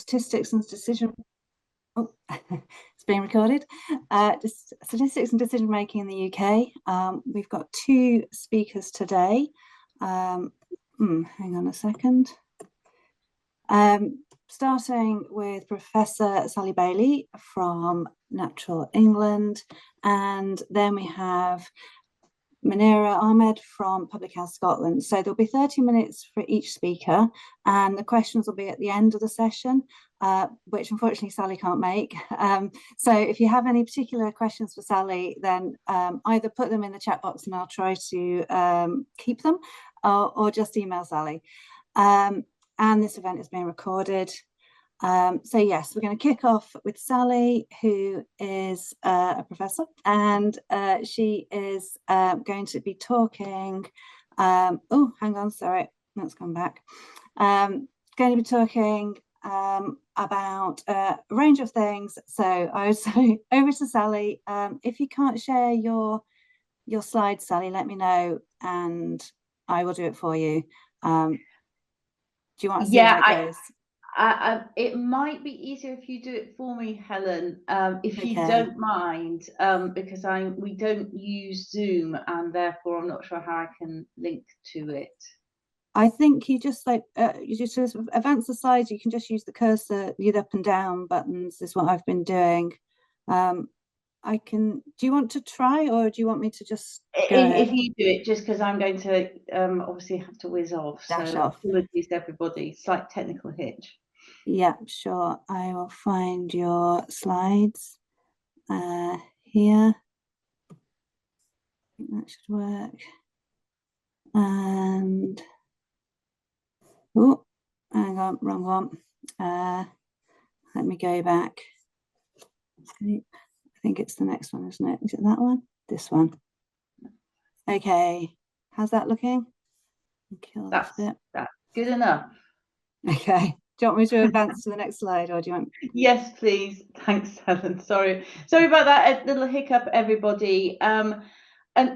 statistics and decision. Oh, it's being recorded. Statistics and decision making in the UK. We've got two speakers today. Hang on a second. Starting with Professor Sallie Bailey from Natural England, and then we have Manira, Ahmad from Public Health Scotland. So there'll be 30 minutes for each speaker, and the questions will be at the end of the session, which unfortunately Sallie can't make. So if you have any particular questions for Sallie, then either put them in the chat box and I'll try to keep them, or just email Sallie. And this event is being recorded. So yes, we're going to kick off with Sallie, who is a professor, and she is going to be talking. Oh, hang on, sorry, let's come back. Going to be talking about a range of things. So I would say over to Sallie. If you can't share your slides, Sallie, let me know, and I will do it for you. Do you want to see how it goes? It might be easier if you do it for me, Helen, if you Okay. don't mind, because we don't use Zoom, and therefore I'm not sure how I can link to it. I think you just sort of advance the slides. You can just use the cursor, the up and down buttons is what I've been doing. Do you want to try, or do you want me to just go ahead? If you do it, just because I'm going to obviously have to whiz off. Dash so off. Apologies to everybody, slight technical hitch. Yeah, sure. I will find your slides here. I think that should work. And oh, hang on, wrong one. Let me go back. I think it's the next one, isn't it? Is it that one? This one. Okay. How's that looking? That's good enough. Okay. Do you want me to advance to the next slide, or do you want? Yes, please. Thanks, Helen. Sorry about that little hiccup, everybody. And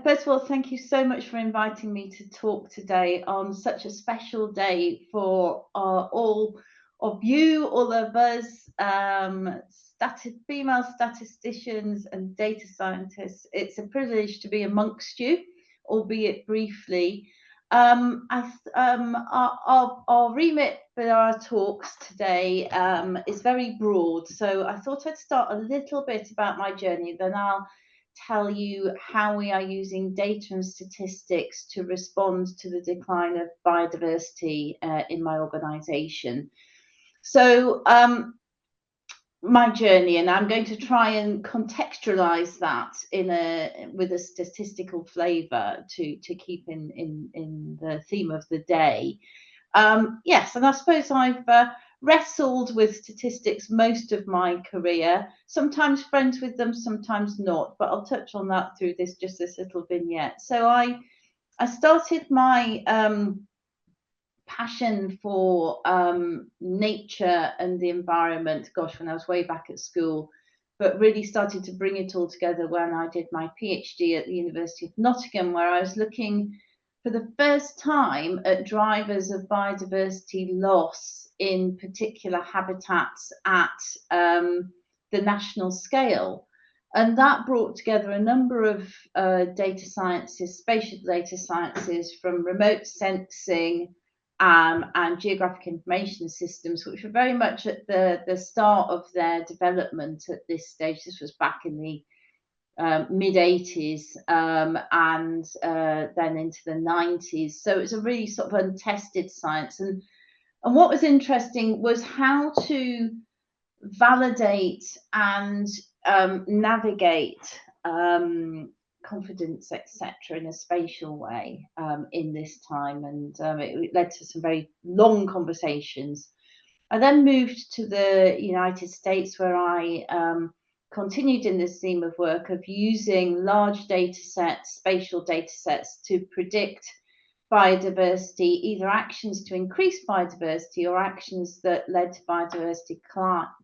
first of all, thank you so much for inviting me to talk today on such a special day for all of you, all of us, female statisticians and data scientists. It's a privilege to be amongst you, albeit briefly. Our remit for our talks today is very broad, so I thought I'd start a little bit about my journey, then I'll tell you how we are using data and statistics to respond to the decline of biodiversity in my organisation. So my journey, and I'm going to try and contextualize that with a statistical flavour to keep in the theme of the day. Yes, and I suppose I've wrestled with statistics most of my career, sometimes friends with them, sometimes not, but I'll touch on that through this little vignette. So I started my passion for nature and the environment, gosh, when I was way back at school, but really started to bring it all together when I did my PhD at the University of Nottingham, where I was looking for the first time at drivers of biodiversity loss in particular habitats at the national scale. And that brought together a number of data sciences, spatial data sciences, from remote sensing and geographic information systems, which were very much at the start of their development at this stage. This was back in the mid-80s and then into the 90s. So it's a really sort of untested science. And what was interesting was how to validate and navigate confidence, etc., in a spatial way in this time, and it led to some very long conversations. I then moved to the United States, where I continued in this theme of work of using large data sets, spatial data sets, to predict biodiversity, either actions to increase biodiversity or actions that led to biodiversity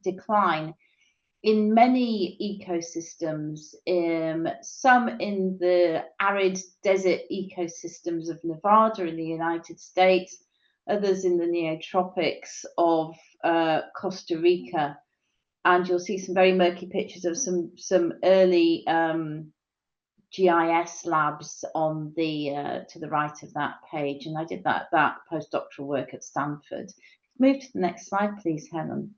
decline in many ecosystems, some in the arid desert ecosystems of Nevada in the United States, others in the neotropics of Costa Rica. And you'll see some very murky pictures of some early GIS labs on the to the right of that page, and I did that postdoctoral work at Stanford. Move to the next slide, please, Helen.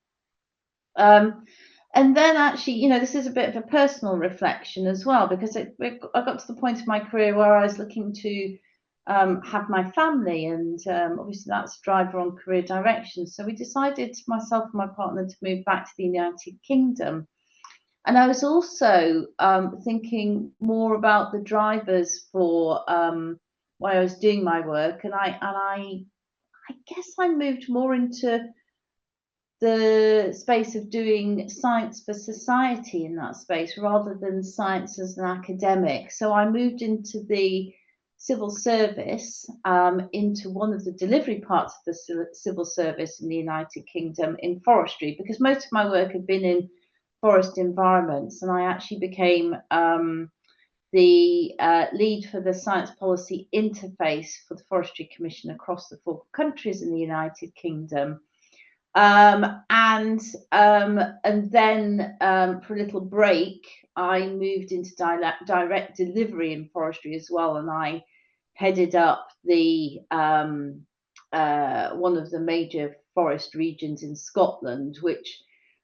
And then actually, you know, this is a bit of a personal reflection as well, because I got to the point of my career where I was looking to have my family, and obviously that's a driver on career direction. So we decided, myself and my partner, to move back to the United Kingdom. And I was also thinking more about the drivers for why I was doing my work, and I guess I moved more into the space of doing science for society in that space rather than science as an academic. So I moved into the civil service, into one of the delivery parts of the civil service in the United Kingdom in forestry, because most of my work had been in forest environments, and I actually became the lead for the science policy interface for the Forestry Commission across the 4 countries in the United Kingdom. And then for a little break, I moved into direct delivery in forestry as well, and I headed up the one of the major forest regions in Scotland, which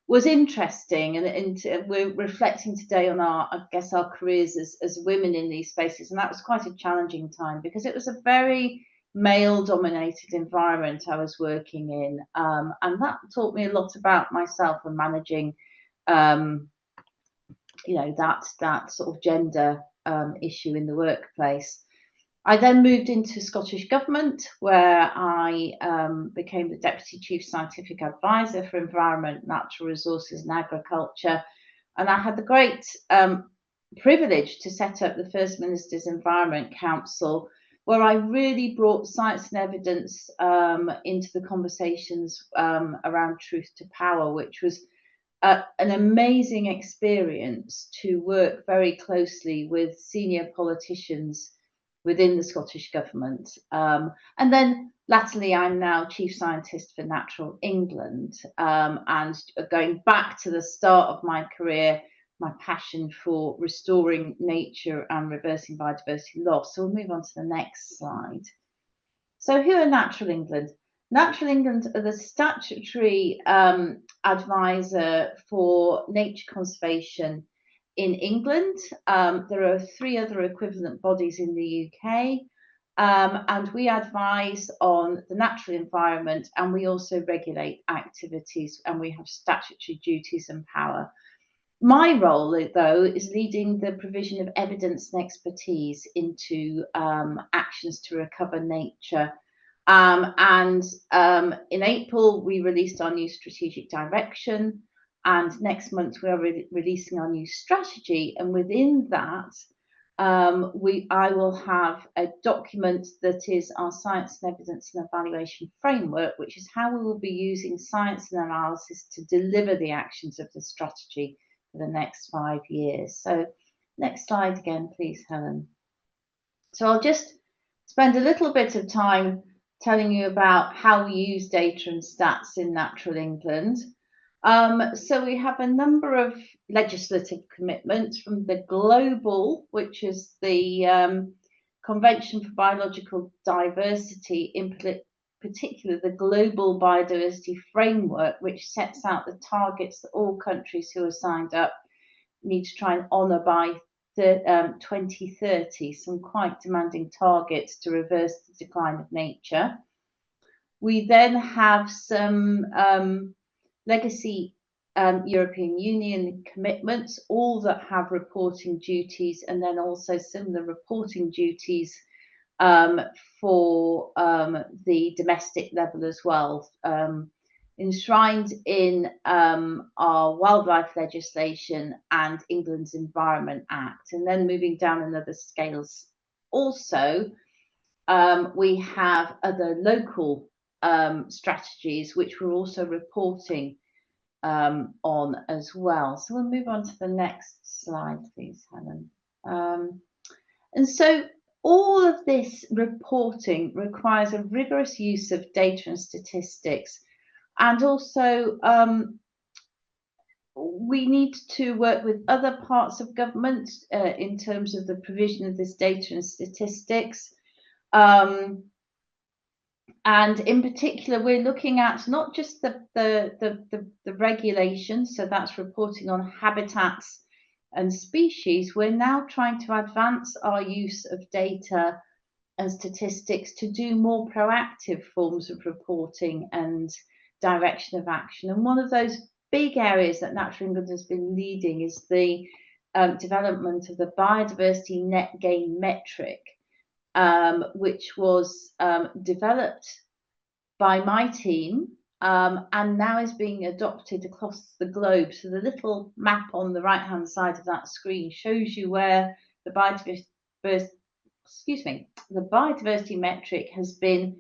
was interesting, and we're reflecting today on I guess our careers as women in these spaces, and that was quite a challenging time because it was a very male-dominated environment I was working in, and that taught me a lot about myself and managing, you know, that sort of gender issue in the workplace. I then moved into Scottish Government, where I became the Deputy Chief Scientific Advisor for Environment, Natural Resources and Agriculture. And I had the great privilege to set up the First Minister's Environment Council, where I really brought science and evidence into the conversations around truth to power, which was an amazing experience to work very closely with senior politicians within the Scottish Government. And then latterly, I'm now Chief Scientist for Natural England, and going back to the start of my career, my passion for restoring nature and reversing biodiversity loss. So we'll move on to the next slide. So who are Natural England? Natural England are the statutory advisor for nature conservation in England. There are 3 other equivalent bodies in the UK, and we advise on the natural environment, and we also regulate activities, and we have statutory duties and power. My role, though, is leading the provision of evidence and expertise into actions to recover nature. And in April, we released our new strategic direction, and next month we are releasing our new strategy. And within that, I will have a document that is our science and evidence and evaluation framework, which is how we will be using science and analysis to deliver the actions of the strategy for the next 5 years. So next slide again, please, Helen. So I'll just spend a little bit of time telling you about how we use data and stats in Natural England. So we have a number of legislative commitments from the global, which is the Convention for Biological Diversity, in particular the Global Biodiversity Framework, which sets out the targets that all countries who are signed up need to try and honour by 2030, some quite demanding targets to reverse the decline of nature. We then have some legacy European Union commitments, all that have reporting duties, and then also similar reporting duties for the domestic level as well, enshrined in our wildlife legislation and England's Environment Act. And then moving down another scales also, we have other local strategies which we're also reporting on as well. So we'll move on to the next slide, please, Helen. And so all of this reporting requires a rigorous use of data and statistics, and also we need to work with other parts of government in terms of the provision of this data and statistics. And in particular, we're looking at not just the regulations, so that's reporting on habitats and species. We're now trying to advance our use of data and statistics to do more proactive forms of reporting and direction of action. And one of those big areas that Natural England has been leading is the development of the biodiversity net gain metric, which was developed by my team and now is being adopted across the globe. So the little map on the right hand side of that screen shows you where the biodiversity metric has been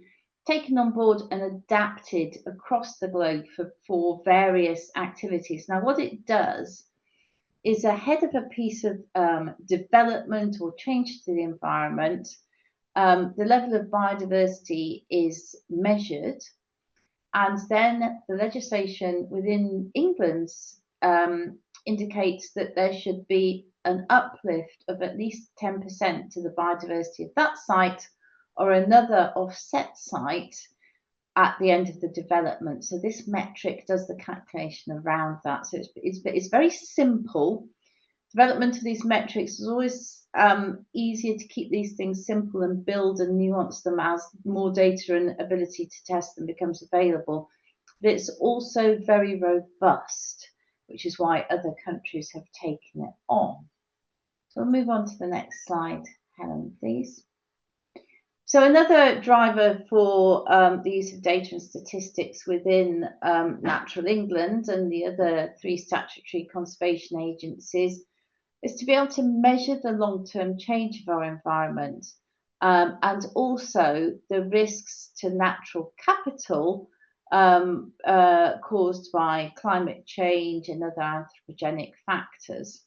taken on board and adapted across the globe for various activities. Now what it does is, ahead of a piece of development or change to the environment, the level of biodiversity is measured, and then the legislation within England indicates that there should be an uplift of at least 10% to the biodiversity of that site or another offset site at the end of the development. So this metric does the calculation around that. So it's very simple. Development of these metrics is always easier to keep these things simple and build and nuance them as more data and ability to test them becomes available. But it's also very robust, which is why other countries have taken it on. So we'll move on to the next slide, Helen, please. So another driver for the use of data and statistics within Natural England and the other 3 statutory conservation agencies is to be able to measure the long-term change of our environment and also the risks to natural capital caused by climate change and other anthropogenic factors.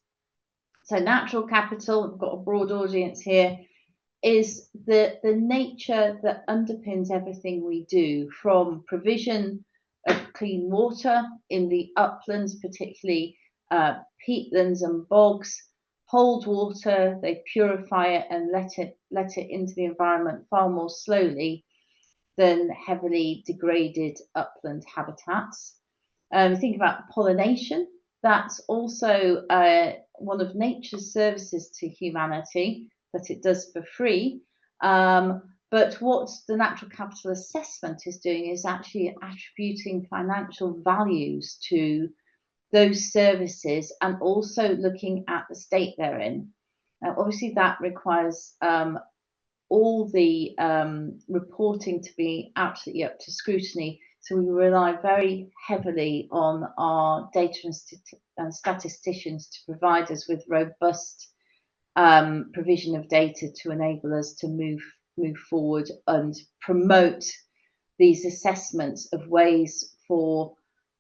So natural capital, I've got a broad audience here, is the nature that underpins everything we do, from provision of clean water in the uplands, particularly peatlands and bogs, hold water, they purify it and let it into the environment far more slowly than heavily degraded upland habitats. Think about pollination. That's also one of nature's services to humanity that it does for free. But what the natural capital assessment is doing is actually attributing financial values to those services and also looking at the state they're in. Now, obviously, that requires all the reporting to be absolutely up to scrutiny. So we rely very heavily on our data and statisticians to provide us with robust provision of data to enable us to move forward and promote these assessments of ways for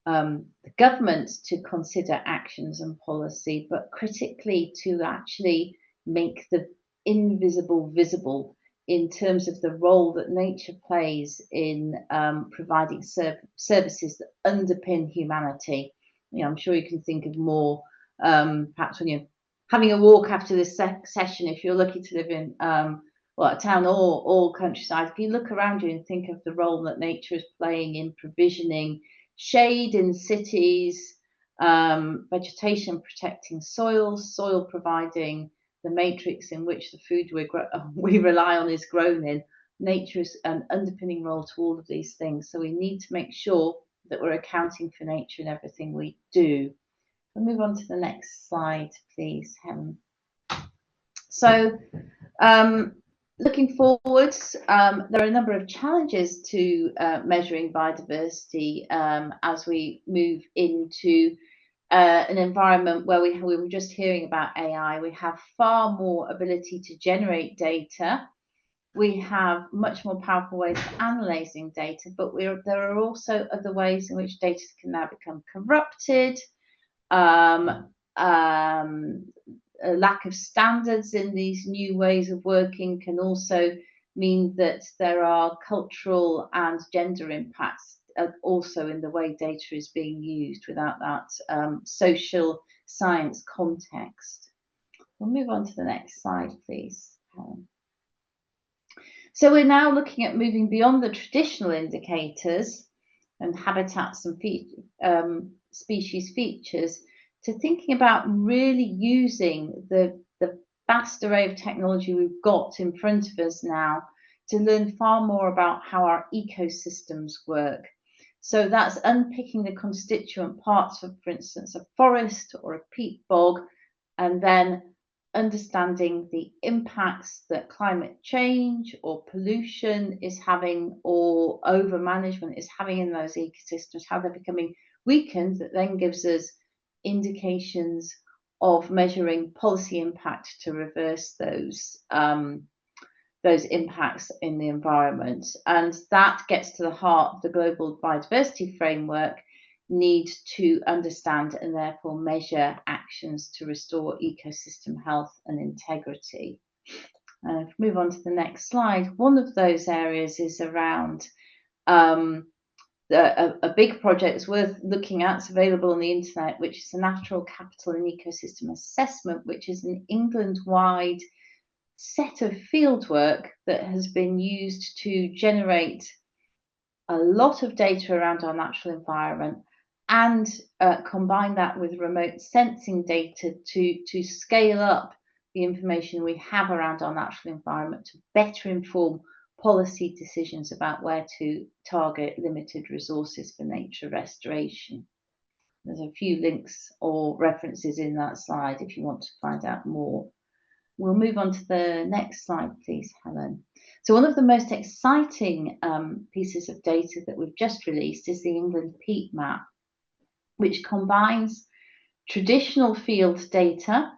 the government to consider actions and policy, but critically to actually make the invisible visible in terms of the role that nature plays in providing services that underpin humanity. You know, I'm sure you can think of more, perhaps when you're having a walk after this session, if you're lucky to live in well, a town or countryside, if you look around you and think of the role that nature is playing in provisioning shade in cities, vegetation protecting soils, soil providing the matrix in which the food we rely on is grown in. Nature is an underpinning role to all of these things. So we need to make sure that we're accounting for nature in everything we do. We'll move on to the next slide, please, Helen. So looking forwards, there are a number of challenges to measuring biodiversity as we move into an environment where we were just hearing about AI. We have far more ability to generate data. We have much more powerful ways of analysing data, but there are also other ways in which data can now become corrupted. a lack of standards in these new ways of working can also mean that there are cultural and gender impacts also in the way data is being used without that social science context. We'll move on to the next slide, please, Helen. So we're now looking at moving beyond the traditional indicators and habitats and species features to thinking about really using the vast array of technology we've got in front of us now to learn far more about how our ecosystems work. So that's unpicking the constituent parts of, for instance, a forest or a peat bog, and then understanding the impacts that climate change or pollution is having, or over management is having in those ecosystems, how they're becoming weakened. That then gives us indications of measuring policy impact to reverse those impacts in the environment. And that gets to the heart of the global biodiversity framework, need to understand and therefore measure actions to restore ecosystem health and integrity. If we move on to the next slide, one of those areas is around a big project that's worth looking at. It's available on the internet, which is a natural capital and ecosystem assessment, which is an England-wide set of fieldwork that has been used to generate a lot of data around our natural environment and combine that with remote sensing data to scale up the information we have around our natural environment to better inform policy decisions about where to target limited resources for nature restoration. There's a few links or references in that slide if you want to find out more. We'll move on to the next slide, please, Helen. So one of the most exciting pieces of data that we've just released is the England peat map, which combines traditional field data,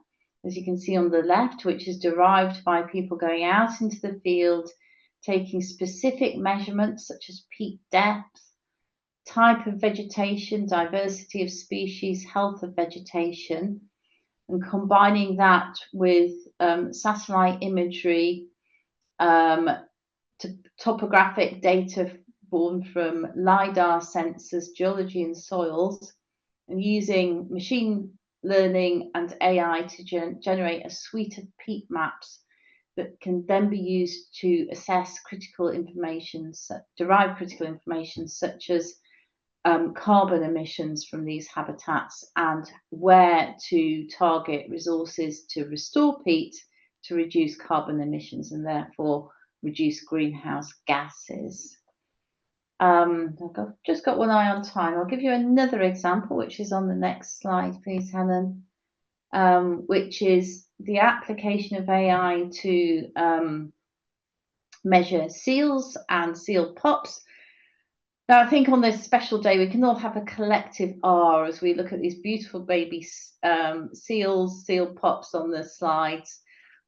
as you can see on the left, which is derived by people going out into the field, taking specific measurements such as peat depth, type of vegetation, diversity of species, health of vegetation, and combining that with satellite imagery, topographic data born from LiDAR sensors, geology and soils, and using machine learning and AI to generate a suite of peat maps that can then be used to assess critical information, derive critical information such as carbon emissions from these habitats and where to target resources to restore peat to reduce carbon emissions and therefore reduce greenhouse gases. I've just got one eye on time. I'll give you another example, which is on the next slide, please, Helen, which is the application of AI to measure seals and seal pops. Now, I think on this special day, we can all have a collective R as we look at these beautiful baby seals, seal pops on the slides.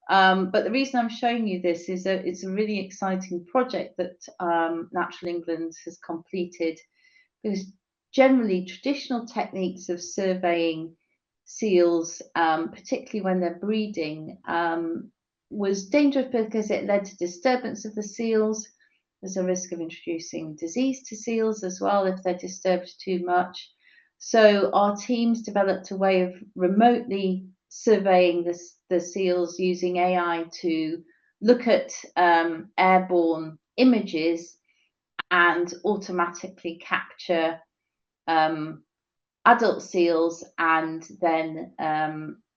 But the reason I'm showing you this is that it's a really exciting project that Natural England has completed, because generally traditional techniques of surveying seals, particularly when they're breeding, was dangerous because it led to disturbance of the seals. There's a risk of introducing disease to seals as well if they're disturbed too much. So our teams developed a way of remotely surveying the seals using AI to look at airborne images and automatically capture adult seals and then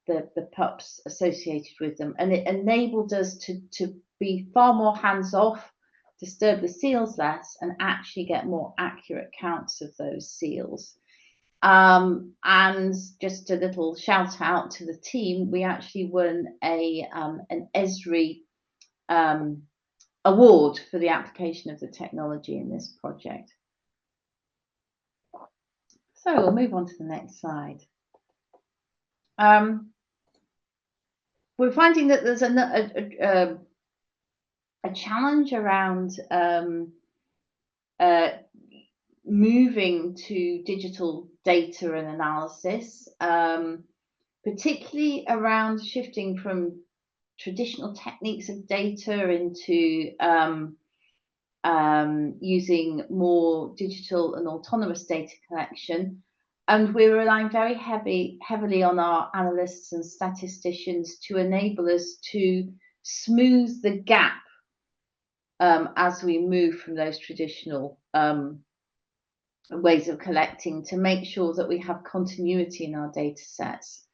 the pups associated with them. And it enabled us to be far more hands-off, disturb the seals less, and actually get more accurate counts of those seals. And just a little shout out to the team, we actually won an ESRI award for the application of the technology in this project. So we'll move on to the next slide. We're finding that there's a challenge around moving to digital data and analysis, particularly around shifting from traditional techniques of data into using more digital and autonomous data collection. And we're relying very heavily on our analysts and statisticians to enable us to smooth the gap as we move from those traditional ways of collecting, to make sure that we have continuity in our data sets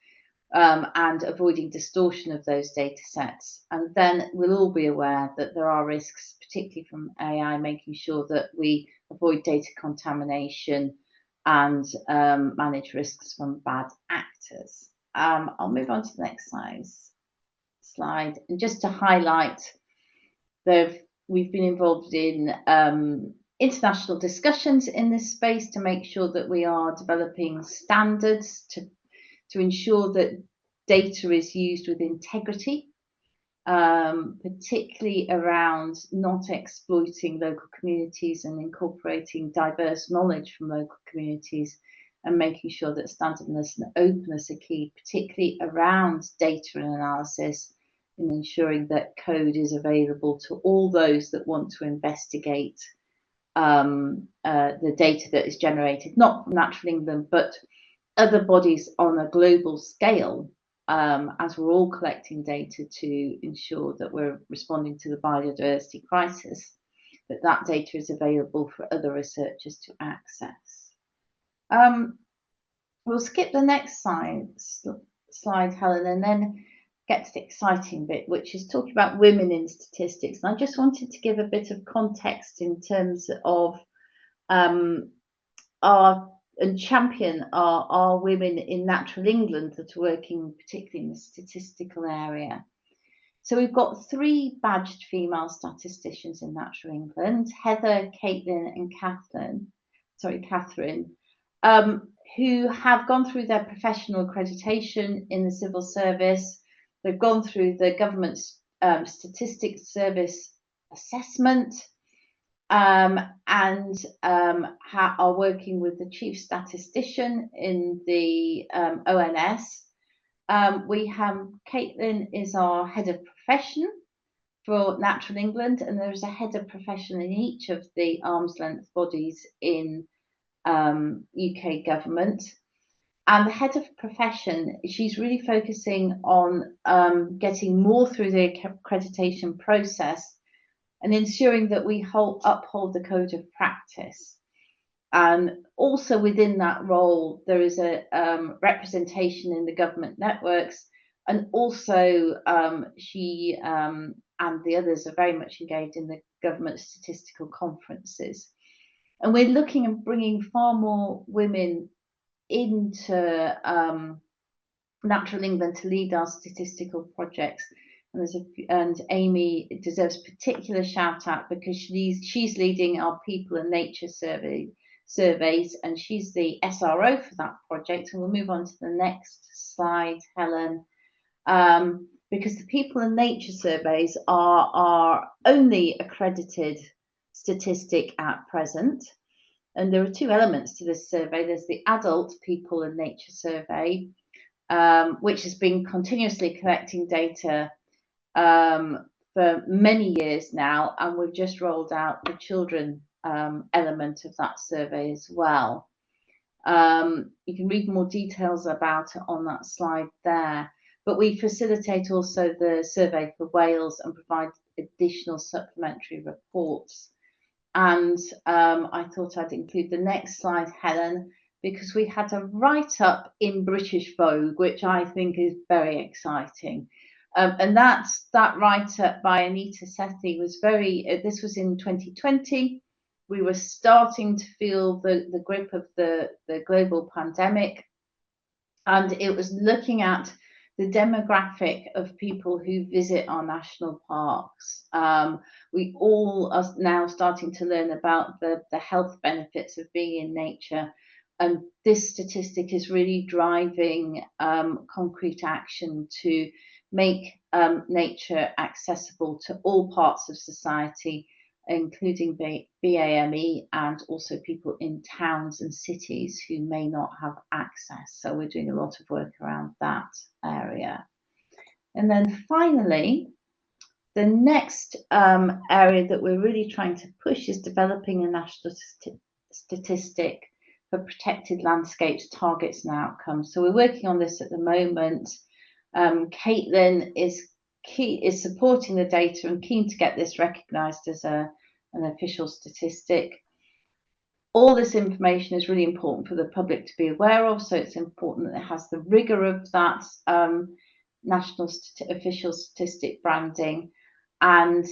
and avoiding distortion of those data sets. And then we'll all be aware that there are risks, particularly from AI, making sure that we avoid data contamination and manage risks from bad actors. I'll move on to the next slide. And just to highlight, we've been involved in international discussions in this space to make sure that we are developing standards to ensure that data is used with integrity, particularly around not exploiting local communities and incorporating diverse knowledge from local communities, and making sure that standardness and openness are key, particularly around data and analysis, and ensuring that code is available to all those that want to investigate the data that is generated, not from Natural England, but other bodies on a global scale, as we're all collecting data to ensure that we're responding to the biodiversity crisis, that data is available for other researchers to access. We'll skip the next slide, Helen, and then get to the exciting bit, which is talking about women in statistics. And I just wanted to give a bit of context in terms of champion our women in Natural England that are working particularly in the statistical area. So we've got 3 badged female statisticians in Natural England, Heather, Caitlin and Catherine, who have gone through their professional accreditation in the civil service. They've gone through the government statistics service assessment, and are working with the chief statistician in the ONS. We have Caitlin is our head of profession for Natural England, and there's a head of profession in each of the arm's length bodies in UK government. And the head of profession, she's really focusing on getting more through the accreditation process and ensuring that we uphold the code of practice. And also within that role, there is a representation in the government networks, and also she and the others are very much engaged in the government statistical conferences. And we're looking at bringing far more women into Natural England to lead our statistical projects. And Amy deserves particular shout out because she's leading our people and nature surveys, and she's the SRO for that project. And we'll move on to the next slide, Helen, because the people and nature surveys are our only accredited statistic at present. And there are 2 elements to this survey. There's the adult people and nature survey, which has been continuously collecting data for many years now, and we've just rolled out the children element of that survey as well. You can read more details about it on that slide there, but we facilitate also the survey for Wales and provide additional supplementary reports. And I thought I'd include the next slide, Helen, because we had a write-up in British Vogue, which I think is very exciting. And that write-up by Anita Sethi was this was in 2020. We were starting to feel the grip of the global pandemic, and it was looking at the demographic of people who visit our national parks. We all are now starting to learn about the health benefits of being in nature, and this statistic is really driving concrete action to make nature accessible to all parts of society, including BAME and also people in towns and cities who may not have access. So we're doing a lot of work around that area. And then finally, the next area that we're really trying to push is developing a national statistic for protected landscapes, targets and outcomes. So we're working on this at the moment. Caitlin is supporting the data and keen to get this recognised as an official statistic. All this information is really important for the public to be aware of, so it's important that it has the rigour of that national official statistic branding, and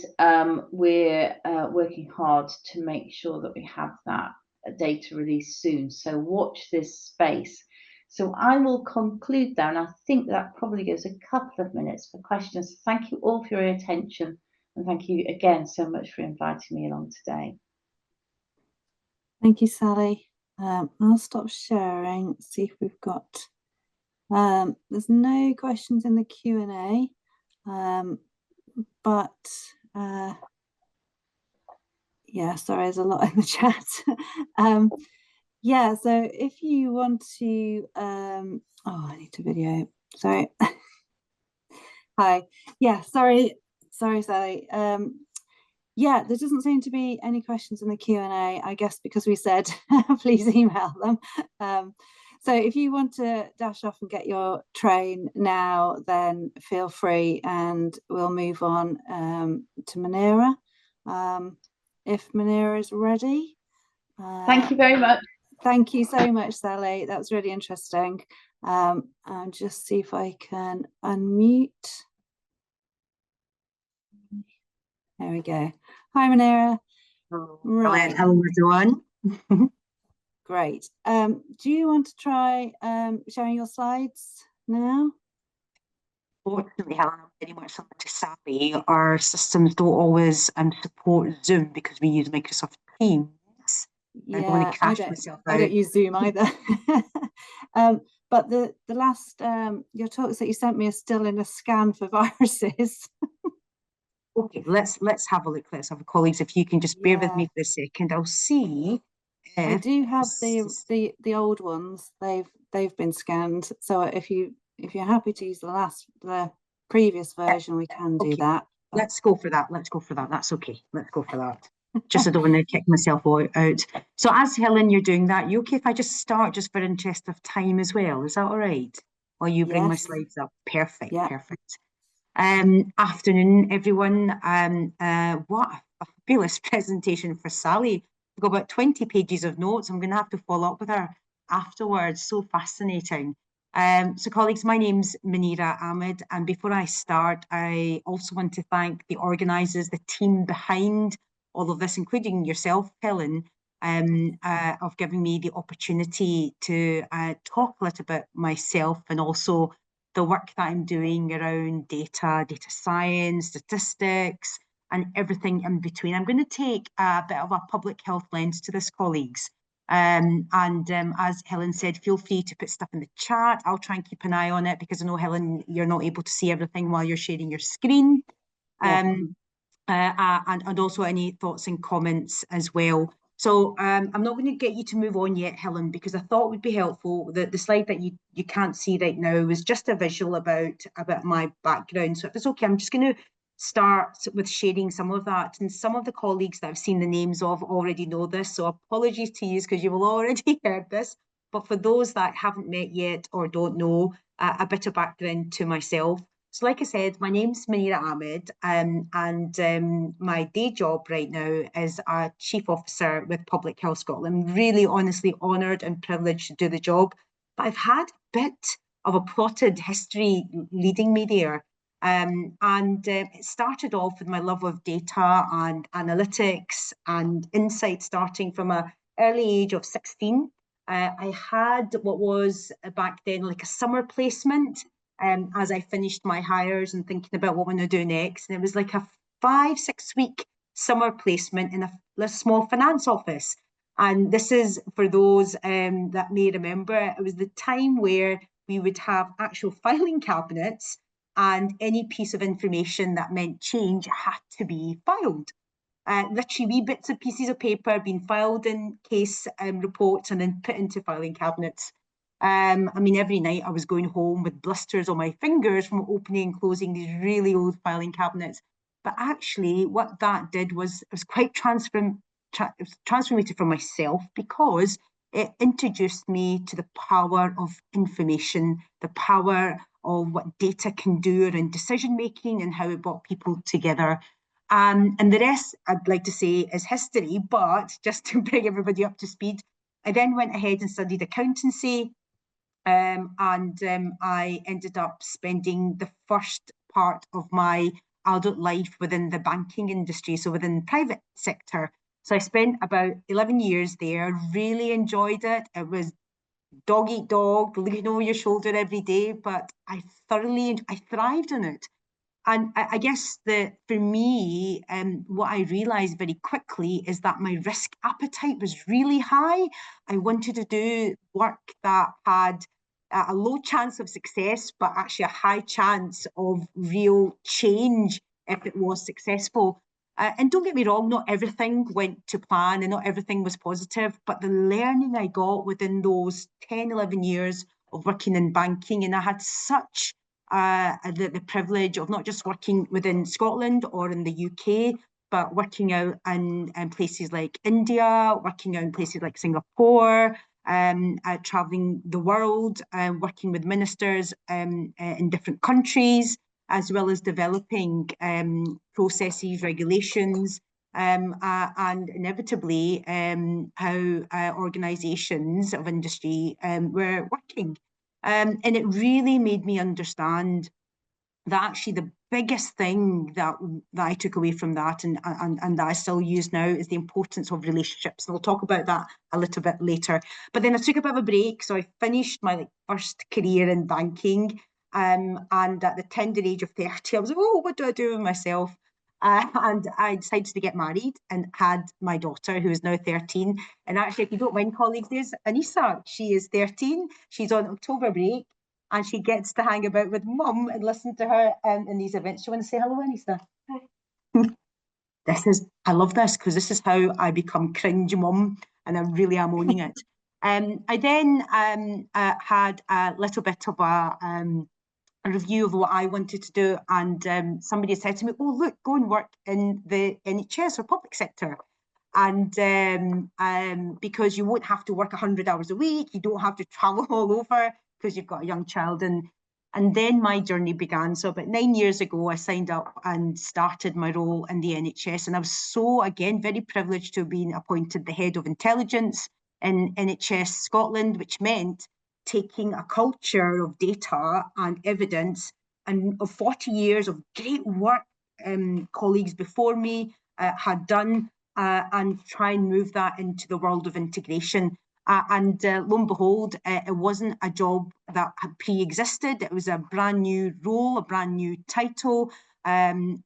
we're working hard to make sure that we have that data released soon. So watch this space. So I will conclude there, and I think that probably gives a couple of minutes for questions. Thank you all for your attention, and thank you again so much for inviting me along today. Thank you, Sally. I'll stop sharing, see if we've got, there's no questions in the Q&A, but yeah, sorry, there's a lot in the chat. Yeah, so if you want to, oh, I need to video, sorry. Hi, yeah, sorry, Sally. Yeah, there doesn't seem to be any questions in the Q&A, I guess because we said please email them. So if you want to dash off and get your train now, then feel free, and we'll move on to Manira. If Manira is ready. Thank you very much. Thank you so much, Sally. That was really interesting. And just see if I can unmute. There we go. Hi, Manira. Right. Hello, everyone. Great. Do you want to try sharing your slides now? Fortunately, Helen, I'm very much similar to Sally. Our systems don't always support Zoom because we use Microsoft Teams. Yeah, I don't want to cash myself out. I don't use Zoom either. But the last your talks that you sent me are still in a scan for viruses. Okay, let's have a look. Let's have a colleagues. If you can just bear with me for a second, I'll see. I do have the old ones. They've been scanned. So if you're happy to use the previous version, we can do that. Let's go for that. Let's go for that. That's okay. Let's go for that. Just I don't want to kick myself out. So as Helen, you're doing that, you okay if I just start just for interest of time as well? Is that all right? While you bring my slides up. Perfect, yeah. Perfect. Afternoon, everyone. What a fabulous presentation for Sally. We've got about 20 pages of notes. I'm going to have to follow up with her afterwards. So fascinating. So colleagues, my name's Manira, Ahmad, and before I start, I also want to thank the organisers, the team behind all of this, including yourself, Helen, of giving me the opportunity to talk a little bit myself, and also the work that I'm doing around data science, statistics, and everything in between. I'm going to take a bit of a public health lens to this, colleagues. As Helen said, feel free to put stuff in the chat. I'll try and keep an eye on it because I know, Helen, you're not able to see everything while you're sharing your screen. Yeah. And also any thoughts and comments as well. So I'm not going to get you to move on yet, Helen, because I thought it would be helpful that the slide that you can't see right now is just a visual about my background. So if it's okay, I'm just going to start with sharing some of that. And some of the colleagues that I've seen the names of already know this. So apologies to you because you will already heard this. But for those that haven't met yet or don't know, a bit of background to myself. So like I said, my name's Manira Ahmad, and my day job right now is a Chief Officer with Public Health Scotland. I'm really honestly honoured and privileged to do the job. But I've had a bit of a plotted history leading me there. It started off with my love of data and analytics and insight starting from an early age of 16. I had what was back then like a summer placement as I finished my hires and thinking about what I'm going to do next. And it was like a 5-6 week summer placement in a small finance office. And this is for those that may remember, it was the time where we would have actual filing cabinets, and any piece of information that meant change had to be filed. literally wee bits of pieces of paper being filed in case reports and then put into filing cabinets. I mean, every night I was going home with blisters on my fingers from opening and closing these really old filing cabinets. But actually what that did was, it was quite transformative for myself, because it introduced me to the power of information, the power of what data can do around decision making and how it brought people together. And the rest, I'd like to say, is history, but just to bring everybody up to speed, I then went ahead and studied accountancy, and I ended up spending the first part of my adult life within the banking industry, so within the private sector. So I spent about 11 years there, really enjoyed it. It was dog eat dog, looking over your shoulder every day, but I thrived on it. And I guess for me, what I realized very quickly is that my risk appetite was really high. I wanted to do work that had a low chance of success, but actually a high chance of real change if it was successful. And don't get me wrong, not everything went to plan and not everything was positive, but the learning I got within those 10, 11 years of working in banking, and I had such the privilege of not just working within Scotland or in the UK, but working out in places like India, working out in places like Singapore, traveling the world, working with ministers in different countries, as well as developing processes, regulations, and inevitably how organisations of industry were working. And it really made me understand that actually the biggest thing that I took away from that and that I still use now is the importance of relationships. And we'll talk about that a little bit later. But then I took a bit of a break. So I finished my first career in banking. And at the tender age of 30, I was like, oh, what do I do with myself? And I decided to get married and had my daughter, who is now 13. And actually, if you don't mind, colleagues, there's Anissa. She is 13. She's on October break, and she gets to hang about with mum and listen to her in these events. Do you want to say hello, Anissa? Hi. I love this, because this is how I become cringe mum, and I really am owning it. I then had a little bit of a review of what I wanted to do, and somebody said to me, oh, look, go and work in the NHS or public sector. And because you won't have to work 100 hours a week, you don't have to travel all over because you've got a young child. And then my journey began. So about 9 years ago, I signed up and started my role in the NHS. And I was so, again, very privileged to have been appointed the head of intelligence in NHS Scotland, which meant taking a culture of data and evidence and of 40 years of great work colleagues before me had done, and try and move that into the world of integration. And lo and behold, it wasn't a job that had pre-existed. It was a brand new role, a brand new title. And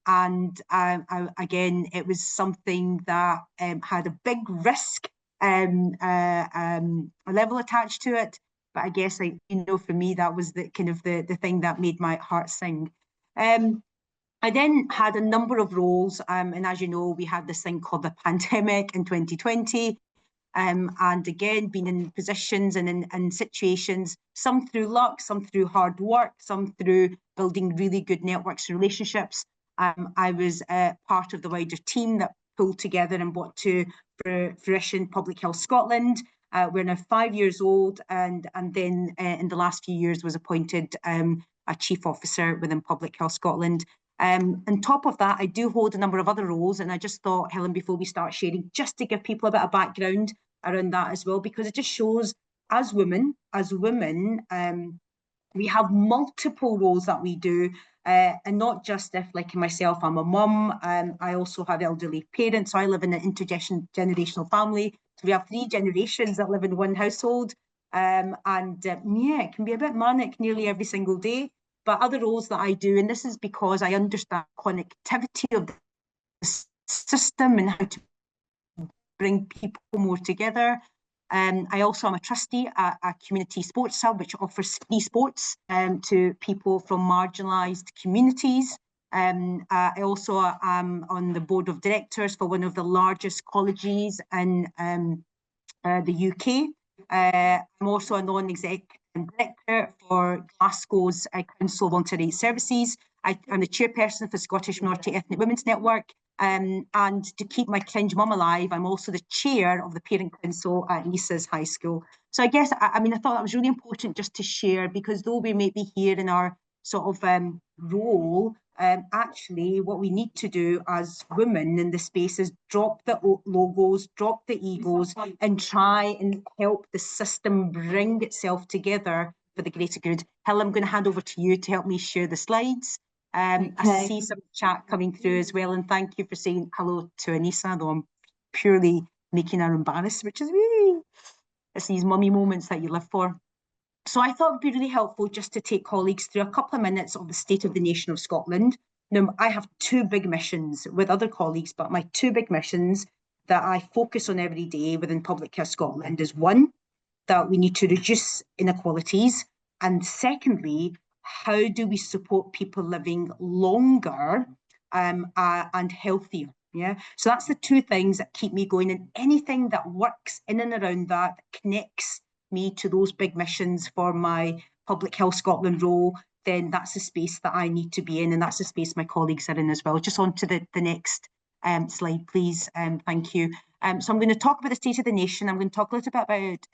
again, it was something that had a big risk level attached to it. But I guess, for me, that was the kind of the thing that made my heart sing. I then had a number of roles, and as you know, we had this thing called the pandemic in 2020, and again, being in positions and in situations, some through luck, some through hard work, some through building really good networks and relationships. I was part of the wider team that pulled together and brought to fruition Public Health Scotland. We're now 5 years old, and then in the last few years was appointed a chief officer within Public Health Scotland. On top of that, I do hold a number of other roles, and I just thought, Helen, before we start sharing, just to give people a bit of background around that as well, because it just shows as women, we have multiple roles that we do, and not just if, like myself, I'm a mum. I also have elderly parents, so I live in an intergenerational family. So we have 3 generations that live in one household, and yeah, it can be a bit manic nearly every single day. But other roles that I do, and this is because I understand connectivity of the system and how to bring people more together. I also am a trustee at a community sports hub, which offers free sports to people from marginalised communities. I also am on the board of directors for one of the largest colleges in the UK. I'm also a non-exec director for Glasgow's Council of Voluntary Services. I'm the chairperson for Scottish Minority Ethnic Women's Network. And to keep my cringe mum alive, I'm also the chair of the Parent Council at Nisa's High School. So I guess, I mean, I thought that was really important just to share, because though we may be here in our sort of role, actually what we need to do as women in the space is drop the logos, drop the egos, and try and help the system bring itself together for the greater good. Helen, I'm going to hand over to you to help me share the slides. I see some chat coming through as well, and thank you for saying hello to Anissa, though I'm purely making her embarrassed, which is really, it's these mummy moments that you live for. So I thought it would be really helpful just to take colleagues through a couple of minutes of the state of the nation of Scotland. Now, I have two big missions with other colleagues, but my two big missions that I focus on every day within Public Health Scotland is, one, that we need to reduce inequalities, and secondly, how do we support people living longer and healthier? Yeah, so that's the two things that keep me going, and anything that works in and around that connects me to those big missions for my Public Health Scotland role, then that's the space that I need to be in, and that's the space my colleagues are in as well. Just on to the next slide, please. Thank you. So I'm going to talk about the state of the nation. I'm going to talk a little bit about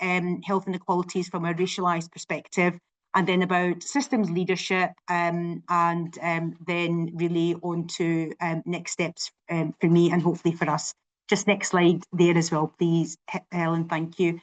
health inequalities from a racialised perspective, and then about systems leadership, and then really on to next steps for me and hopefully for us. Just next slide there as well, please, Helen, thank you.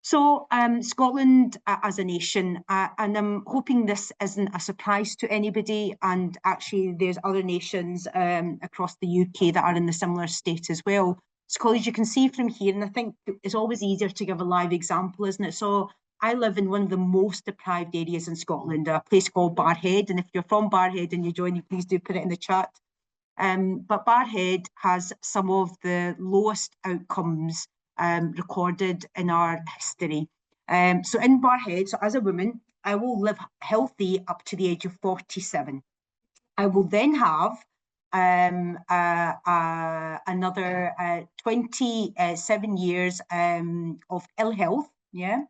So Scotland as a nation, and I'm hoping this isn't a surprise to anybody, and actually there's other nations across the UK that are in the similar state as well. So colleagues, you can see from here, and I think it's always easier to give a live example, isn't it? So I live in one of the most deprived areas in Scotland, a place called Barrhead, and if you're from Barrhead and you're joining, please do put it in the chat. But Barrhead has some of the lowest outcomes recorded in our history. So in Barrhead, so as a woman, I will live healthy up to the age of 47. I will then have another 27 years of ill health, yeah?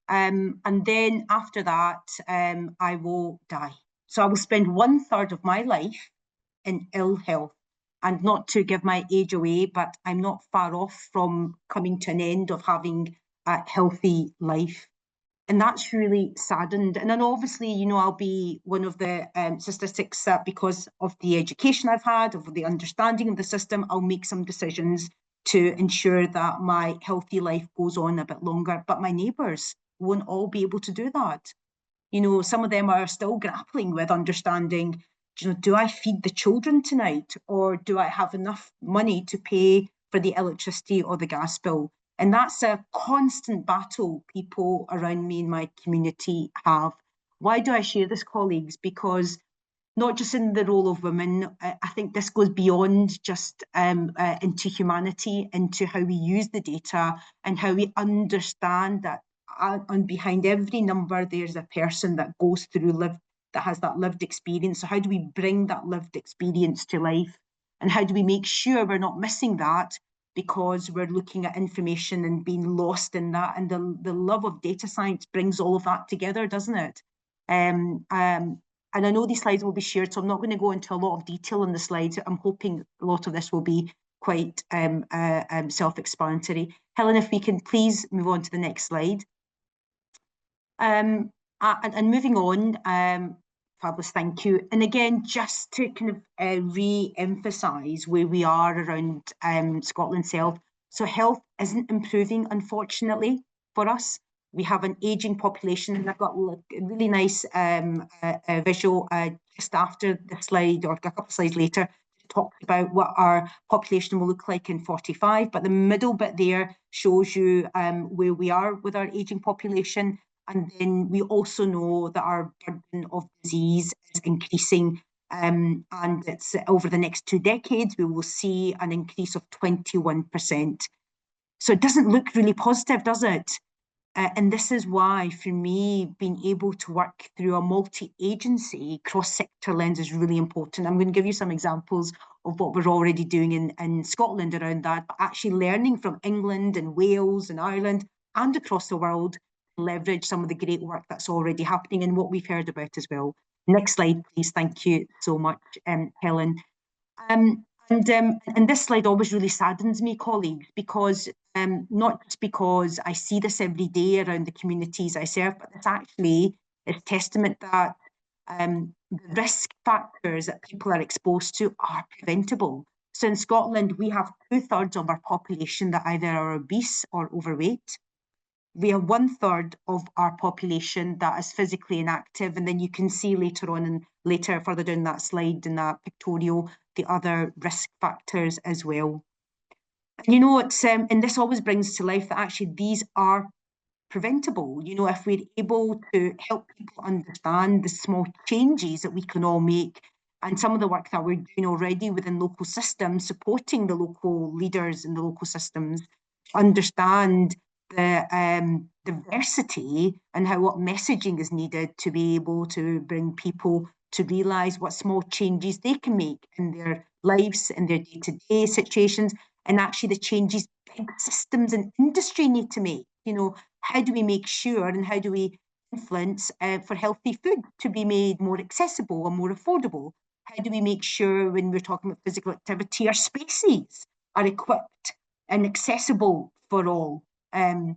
And then after that, I will die. So I will spend 1/3 of my life in ill health. And not to give my age away, but I'm not far off from coming to an end of having a healthy life. And that's really saddened. And then obviously, you know, I'll be one of the statistics that, because of the education I've had, of the understanding of the system, I'll make some decisions to ensure that my healthy life goes on a bit longer. But my neighbours won't all be able to do that. You know, some of them are still grappling with understanding, you know, do I feed the children tonight, or do I have enough money to pay for the electricity or the gas bill? And that's a constant battle people around me in my community have. Why do I share this, colleagues? Because not just in the role of women, I think this goes beyond just into humanity, into how we use the data and how we understand that and behind every number, there's a person that goes through that has that lived experience. So how do we bring that lived experience to life? And how do we make sure we're not missing that because we're looking at information and being lost in that? And the love of data science brings all of that together, doesn't it? And I know these slides will be shared, so I'm not going to go into a lot of detail on the slides. I'm hoping a lot of this will be quite self-explanatory. Helen, if we can please move on to the next slide. And moving on, fabulous, thank you. And again, just to kind of re-emphasise where we are around Scotland's health. So health isn't improving, unfortunately, for us. We have an ageing population, and I've got a really nice visual just after the slide, or a couple of slides later, to talk about what our population will look like in 45. But the middle bit there shows you where we are with our ageing population. And then we also know that our burden of disease is increasing, and it's over the next 2 decades, we will see an increase of 21%. So it doesn't look really positive, does it? And this is why, for me, being able to work through a multi-agency, cross-sector lens is really important. I'm going to give you some examples of what we're already doing in Scotland around that, but actually learning from England and Wales and Ireland and across the world to leverage some of the great work that's already happening and what we've heard about as well. Next slide, please. Thank you so much, Helen. And this slide always really saddens me, colleagues, because not just because I see this every day around the communities I serve, but this actually is testament that the risk factors that people are exposed to are preventable. So in Scotland, we have 2/3 of our population that either are obese or overweight. We have 1/3 of our population that is physically inactive, and then you can see later on and later further down that slide in that pictorial the other risk factors as well. And you know, it's and this always brings to life that actually these are preventable. You know, if we're able to help people understand the small changes that we can all make, and some of the work that we're doing already within local systems, supporting the local leaders in the local systems to understand the diversity and how what messaging is needed to be able to bring people to realise what small changes they can make in their lives, in their day-to-day situations, and actually the changes big systems and industry need to make. You know, how do we make sure and how do we influence for healthy food to be made more accessible and more affordable? How do we make sure when we're talking about physical activity, our spaces are equipped and accessible for all? And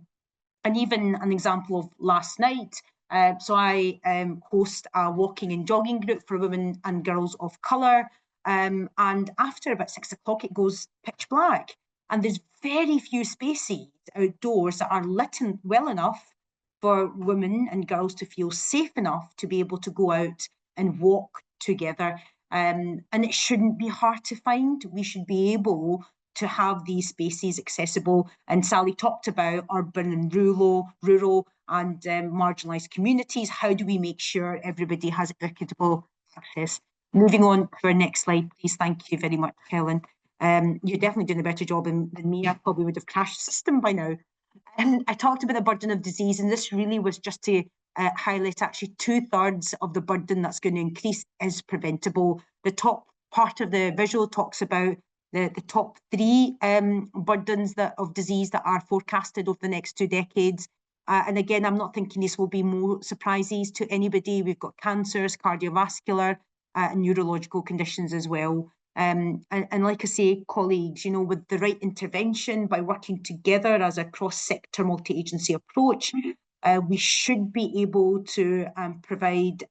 even an example of last night, so I host a walking and jogging group for women and girls of colour. And after about 6 o'clock, it goes pitch black. And there's very few spaces outdoors that are lit well enough for women and girls to feel safe enough to be able to go out and walk together. And it shouldn't be hard to find. We should be able to have these spaces accessible. And Sallie talked about urban and rural and marginalised communities. How do we make sure everybody has equitable access? Moving on to our next slide, please. Thank you very much, Helen. You're definitely doing a better job than me. I probably would have crashed the system by now. I talked about the burden of disease, and this really was just to highlight actually 2/3 of the burden that's going to increase is preventable. The top part of the visual talks about the top 3 burdens of disease that are forecasted over the next 2 decades. And again, I'm not thinking this will be more surprises to anybody. We've got cancers, cardiovascular and neurological conditions as well. And like I say, colleagues, you know, with the right intervention, by working together as a cross-sector multi-agency approach, we should be able to provide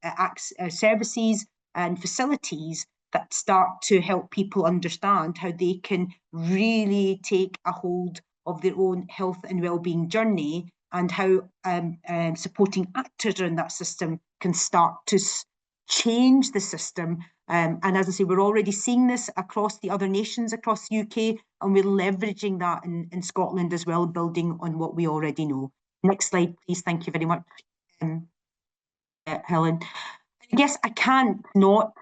services and facilities that start to help people understand how they can really take a hold of their own health and well-being journey, and how supporting actors around that system can start to change the system. And as I say, we're already seeing this across the other nations across the UK, and we're leveraging that in Scotland as well, building on what we already know. Next slide, please. Thank you very much, Helen. I guess I can't not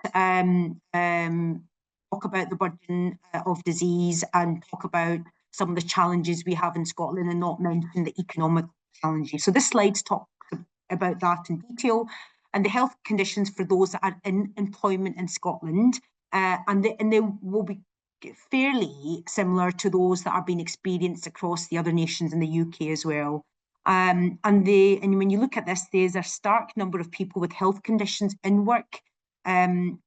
talk about the burden of disease and talk about some of the challenges we have in Scotland and not mention the economic challenges. So this slide talks about that in detail, and the health conditions for those that are in employment in Scotland, and they will be fairly similar to those that are being experienced across the other nations in the UK as well. And when you look at this, there's a stark number of people with health conditions in work, and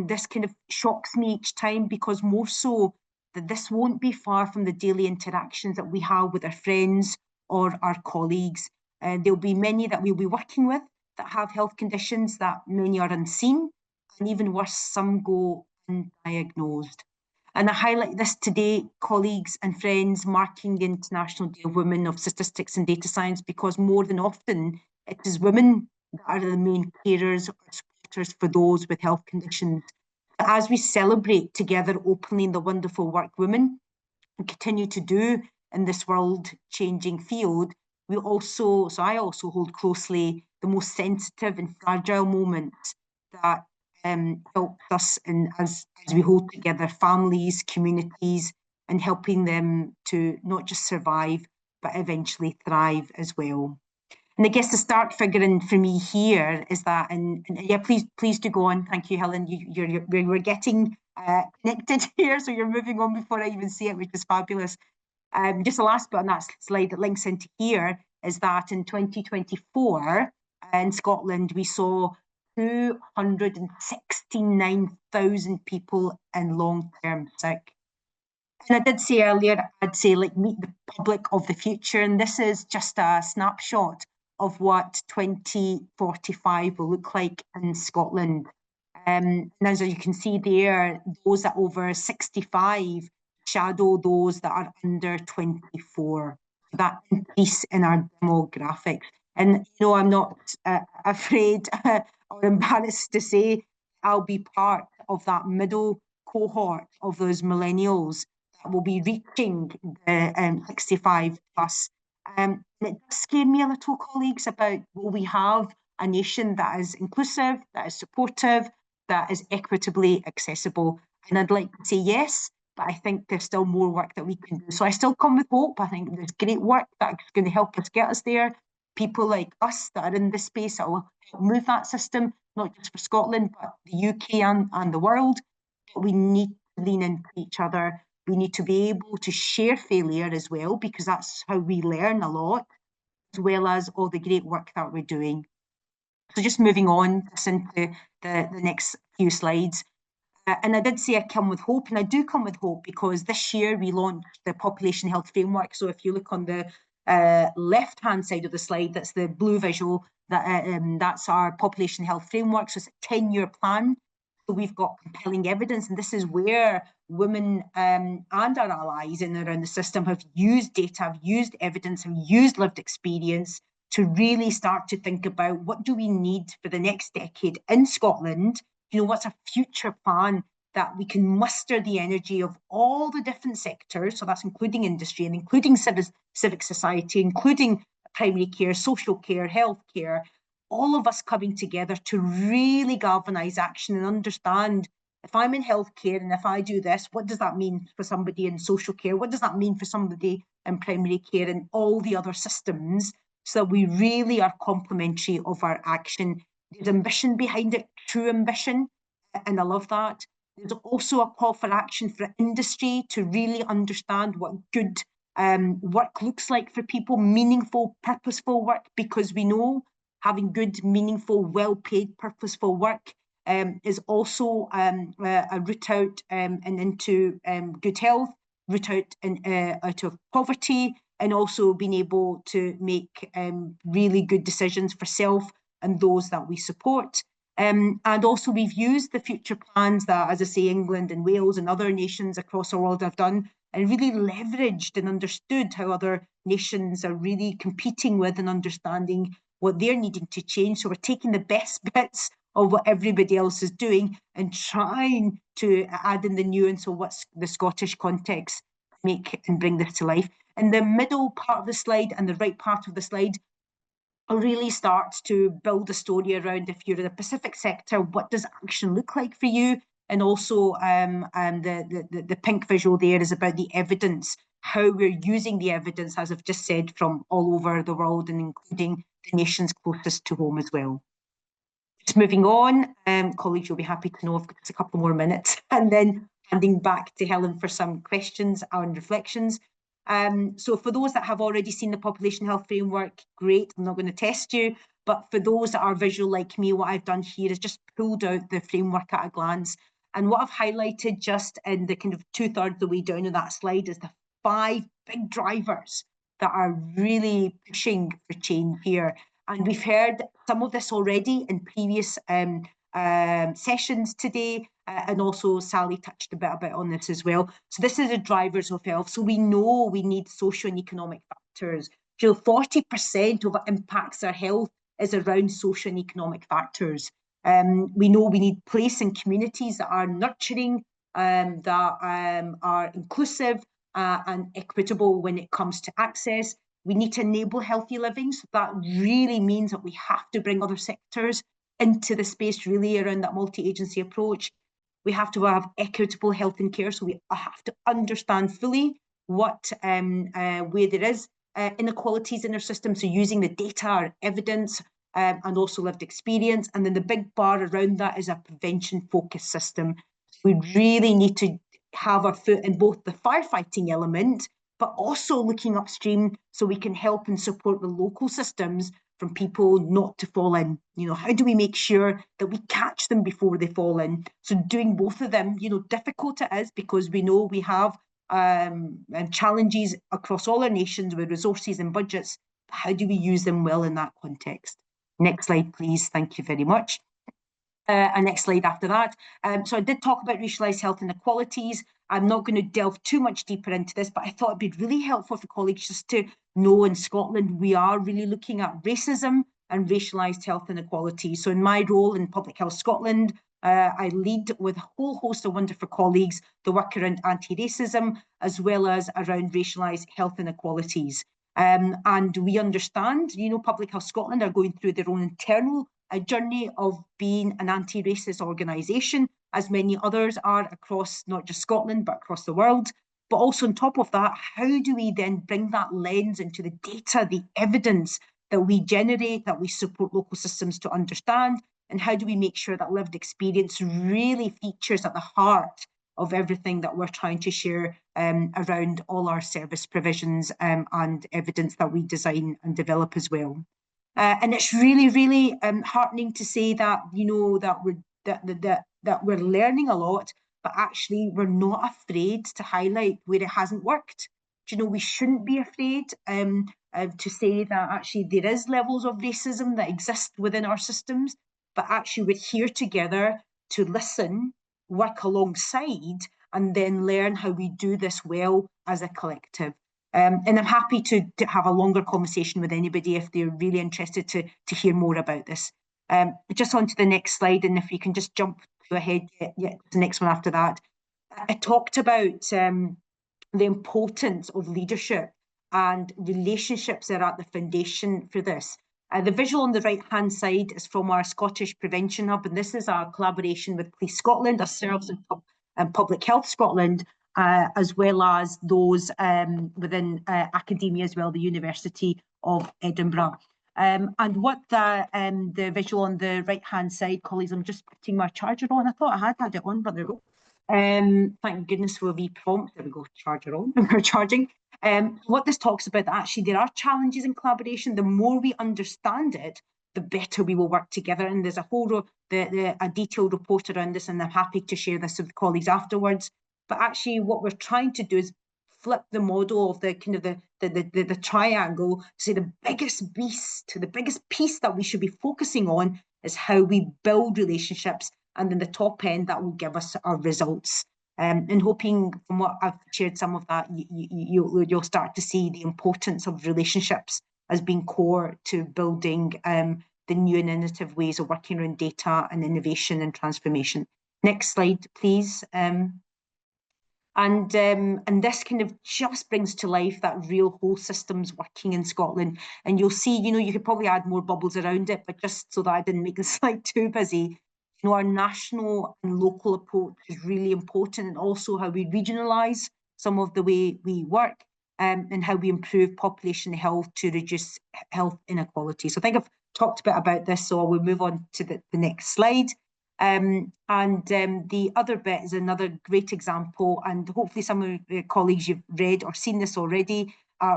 this kind of shocks me each time, because more so that this won't be far from the daily interactions that we have with our friends or our colleagues. There'll be many that we'll be working with that have health conditions that many are unseen, and even worse, some go undiagnosed. And I highlight this today, colleagues and friends, marking the International Day of Women of Statistics and Data Science, because more than often it is women that are the main carers or supporters for those with health conditions. As we celebrate together openly the wonderful work women continue to do in this world-changing field, I also hold closely the most sensitive and fragile moments that help us as we hold together families, communities, and helping them to not just survive, but eventually thrive as well. And I guess the start figuring for me here is that, and yeah, please do go on. Thank you, Helen. We're getting connected here, so you're moving on before I even see it, which is fabulous. Just the last bit on that slide that links into here is that in 2024 in Scotland, we saw 269,000 people in long-term sick. And I did say earlier, I'd say like meet the public of the future, and this is just a snapshot of what 2045 will look like in Scotland. And as you can see there, those that are over 65 shadow those that are under 24. That increase in our demographics. And, you know, I'm not afraid or embarrassed to say I'll be part of that middle cohort of those millennials that will be reaching the 65 plus. And it does scare me a little, colleagues, about will we have a nation that is inclusive, that is supportive, that is equitably accessible? And I'd like to say yes, but I think there's still more work that we can do. So I still come with hope. I think there's great work that's going to help us get us there. People like us that are in this space that will help move that system, not just for Scotland, but the UK and the world. But we need to lean into each other. We need to be able to share failure as well, because that's how we learn a lot, as well as all the great work that we're doing. So just moving on just into the next few slides. And I did say I come with hope, and I do come with hope because this year we launched the Population Health Framework. So if you look on the left-hand side of the slide, that's the blue visual, that's our Population Health Framework. So it's a 10-year plan. So we've got compelling evidence, and this is where women and our allies in and around the system have used data, have used evidence, have used lived experience to really start to think about what do we need for the next decade in Scotland. You know, what's a future plan that we can muster the energy of all the different sectors, so that's including industry and including civic society, including primary care, social care, healthcare, all of us coming together to really galvanise action and understand, if I'm in healthcare and if I do this, what does that mean for somebody in social care? What does that mean for somebody in primary care and all the other systems, so that we really are complementary of our action? There's ambition behind it, true ambition, and I love that. There's also a call for action for industry to really understand what good work looks like for people, meaningful, purposeful work, because we know having good, meaningful, well-paid, purposeful work is also a route out and into good health, route out of poverty, and also being able to make really good decisions for self and those that we support. And also we've used the future plans that, as I say, England and Wales and other nations across the world have done, and really leveraged and understood how other nations are really competing with and understanding what they're needing to change. So we're taking the best bits of what everybody else is doing and trying to add in the nuance of what's the Scottish context, make and bring this to life. In the middle part of the slide and the right part of the slide, really starts to build a story around, if you're in the Pacific sector, what does action look like for you? And also the pink visual there is about the evidence, how we're using the evidence, as I've just said, from all over the world and including the nations closest to home as well. Just moving on, colleagues, you'll be happy to know I've got just a couple more minutes, and then handing back to Helen for some questions and reflections. So for those that have already seen the Population Health Framework, great, I'm not going to test you, but for those that are visual like me, what I've done here is just pulled out the framework at a glance. And what I've highlighted just in the kind of 2/3 of the way down on that slide is the 5 big drivers that are really pushing for change here. And we've heard some of this already in previous sessions today, and also Sallie touched a bit on this as well. So this is the drivers of health. So we know we need social and economic factors. 40% of what impacts our health is around social and economic factors. We know we need place and communities that are nurturing, that are inclusive and equitable when it comes to access. We need to enable healthy living. So that really means that we have to bring other sectors into the space really around that multi-agency approach. We have to have equitable health and care. So we have to understand fully what way there is inequalities in our system, so using the data or evidence and also lived experience. And then the big bar around that is a prevention-focused system. We really need to have our foot in both the firefighting element, but also looking upstream so we can help and support the local systems from people not to fall in. You know, how do we make sure that we catch them before they fall in? So doing both of them, you know, difficult it is because we know we have challenges across all our nations with resources and budgets. How do we use them well in that context? Next slide, please. Thank you very much. And next slide after that. So I did talk about racialised health inequalities. I'm not going to delve too much deeper into this, but I thought it'd be really helpful for colleagues just to know in Scotland, we are really looking at racism and racialised health inequalities. So in my role in Public Health Scotland, I lead with a whole host of wonderful colleagues the work around anti-racism as well as around racialised health inequalities. And we understand, you know, Public Health Scotland are going through their own internal journey of being an anti-racist organisation, as many others are across not just Scotland, but across the world. But also on top of that, how do we then bring that lens into the data, the evidence that we generate, that we support local systems to understand, and how do we make sure that lived experience really features at the heart of everything that we're trying to share around all our service provisions and evidence that we design and develop as well. And it's really, really heartening to say that, you know, that we're learning a lot, but actually we're not afraid to highlight where it hasn't worked. Do you know, we shouldn't be afraid to say that actually there is levels of racism that exist within our systems, but actually we're here together to listen, work alongside, and then learn how we do this well as a collective. And I'm happy to have a longer conversation with anybody if they're really interested to hear more about this. Just on to the next slide, and if you can just jump ahead, the next one after that. I talked about the importance of leadership and relationships that are at the foundation for this. The visual on the right-hand side is from our Scottish Prevention Hub, and this is our collaboration with Police Scotland, ourselves and Public Health Scotland, as well as those within academia as well, the University of Edinburgh. And what the visual on the right-hand side, colleagues, I'm just putting my charger on. I thought I had it on, but there we go. Thank goodness for the prompt. There we go, charger on, we're charging. What this talks about, that actually there are challenges in collaboration. The more we understand it, the better we will work together. And there's a whole a detailed report around this, and I'm happy to share this with colleagues afterwards. But actually what we're trying to do is flip the model of the kind of the triangle to say the biggest beast, the biggest piece that we should be focusing on is how we build relationships, and then the top end that will give us our results. And hoping from what I've shared some of that, you'll start to see the importance of relationships as being core to building the new and innovative ways of working around data and innovation and transformation. Next slide, please. And this kind of just brings to life that real whole systems working in Scotland. And you'll see, you know, you could probably add more bubbles around it, but just so that I didn't make the slide too busy, you know, our national and local approach is really important, and also how we regionalise some of the way we work and how we improve population health to reduce health inequality. So I think I've talked a bit about this, so we'll move on to the next slide. The other bit is another great example, and hopefully some of the colleagues you've read or seen this already,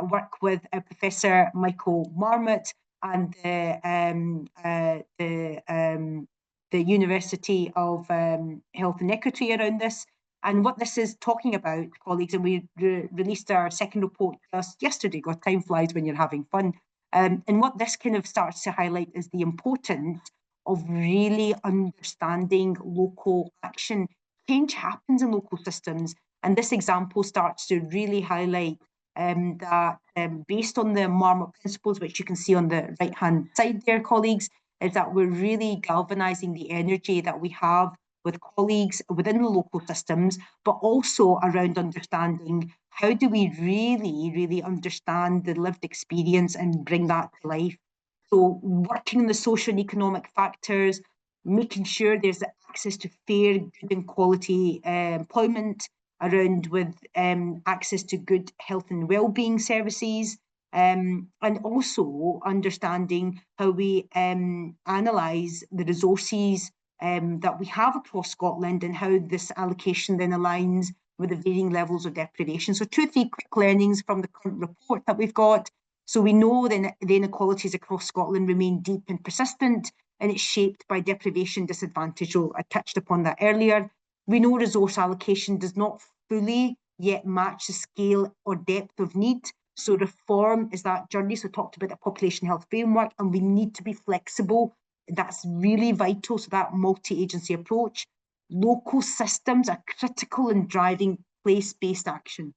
work with Professor Michael Marmot and the University of Health and Equity around this. And what this is talking about, colleagues, and we released our second report just yesterday, God, time flies when you're having fun. And what this kind of starts to highlight is the importance of really understanding local action. Change happens in local systems, and this example starts to really highlight that based on the Marmot principles, which you can see on the right-hand side there, colleagues, is that we're really galvanising the energy that we have with colleagues within the local systems, but also around understanding how do we really understand the lived experience and bring that to life. So working on the social and economic factors, making sure there's access to fair, good and quality employment, around with access to good health and wellbeing services, and also understanding how we analyse the resources that we have across Scotland and how this allocation then aligns with the varying levels of deprivation. So 2 or 3 quick learnings from the current report that we've got. So we know that the inequalities across Scotland remain deep and persistent, and it's shaped by deprivation disadvantage. So I touched upon that earlier. We know resource allocation does not fully yet match the scale or depth of need. So reform is that journey. So talked about the population health framework, and we need to be flexible. That's really vital. So that multi-agency approach. Local systems are critical in driving place-based action.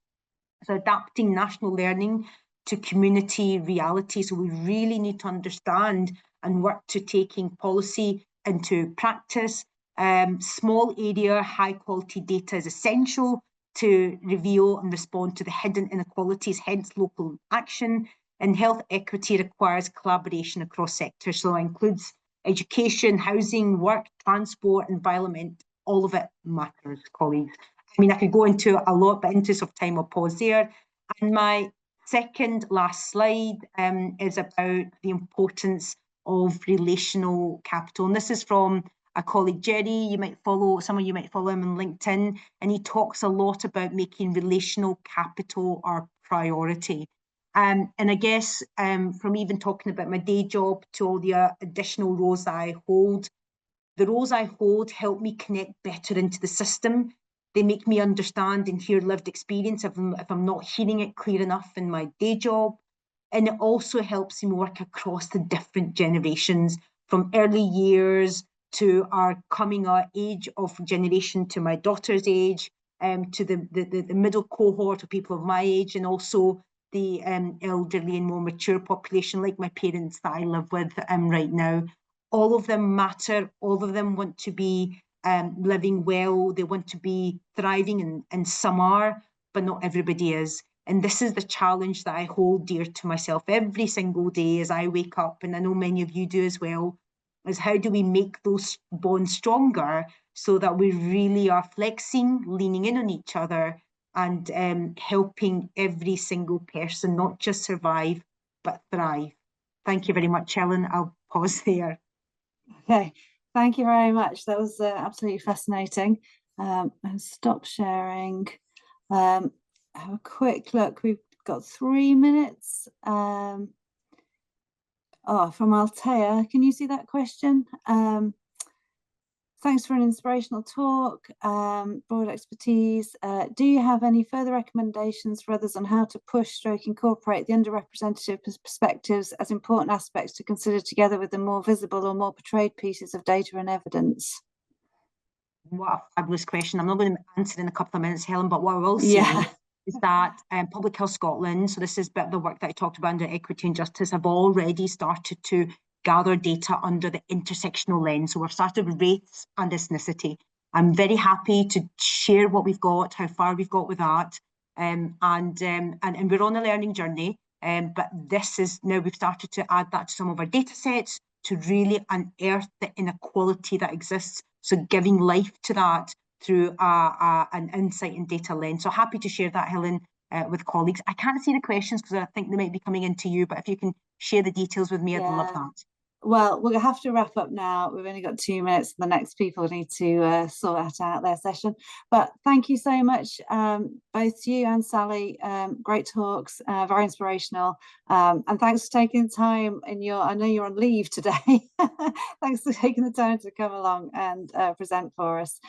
So adapting national learning to community reality. So we really need to understand and work to taking policy into practice. Small area, high quality data is essential to reveal and respond to the hidden inequalities, hence local action. And health equity requires collaboration across sectors. So that includes education, housing, work, transport, environment. All of it matters, colleagues. I mean, I could go into a lot, but in interest of time, I'll pause there. And my second last slide is about the importance of relational capital. And this is from a colleague, Jerry. You might follow, some of you might follow him on LinkedIn, and he talks a lot about making relational capital our priority. And I guess from even talking about my day job to all the additional roles that I hold, the roles I hold help me connect better into the system. They make me understand and hear lived experience if I'm not hearing it clear enough in my day job. And it also helps me work across the different generations, from early years to our coming age of generation to my daughter's age, to the middle cohort of people of my age, and also the elderly and more mature population like my parents that I live with right now. All of them matter. All of them want to be living well. They want to be thriving, and some are, but not everybody is. And this is the challenge that I hold dear to myself every single day as I wake up, and I know many of you do as well, is how do we make those bonds stronger so that we really are flexing, leaning in on each other, and helping every single person not just survive, but thrive. Thank you very much, Helen. I'll pause there. Okay, thank you very much. That was absolutely fascinating. And stop sharing. Have a quick look. We've got 3 minutes. Oh, from Altea. Can you see that question? Thanks for an inspirational talk, broad expertise. Do you have any further recommendations for others on how to incorporate the underrepresented perspectives as important aspects to consider together with the more visible or more portrayed pieces of data and evidence? What a fabulous question. I'm not going to answer in a couple of minutes, Helen, but what I will say is that Public Health Scotland, so this is a bit of the work that I talked about under equity and justice, have already started to gather data under the intersectional lens. So we've started with race and ethnicity. I'm very happy to share what we've got, how far we've got with that. And we're on a learning journey, but this is now we've started to add that to some of our data sets to really unearth the inequality that exists. So giving life to that through an insight and data lens. So happy to share that, Helen, with colleagues. I can't see the questions because I think they might be coming into you, but if you can share the details with me, I'd love that. Well, we'll have to wrap up now. We've only got 2 minutes. The next people need to sort out their session. But thank you so much, both you and Sallie. Great talks, very inspirational. And thanks for taking the time I know you're on leave today. Thanks for taking the time to come along and present for us.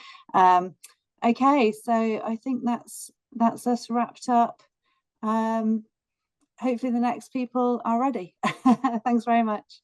Okay, so I think that's us wrapped up. Hopefully the next people are ready. Thanks very much.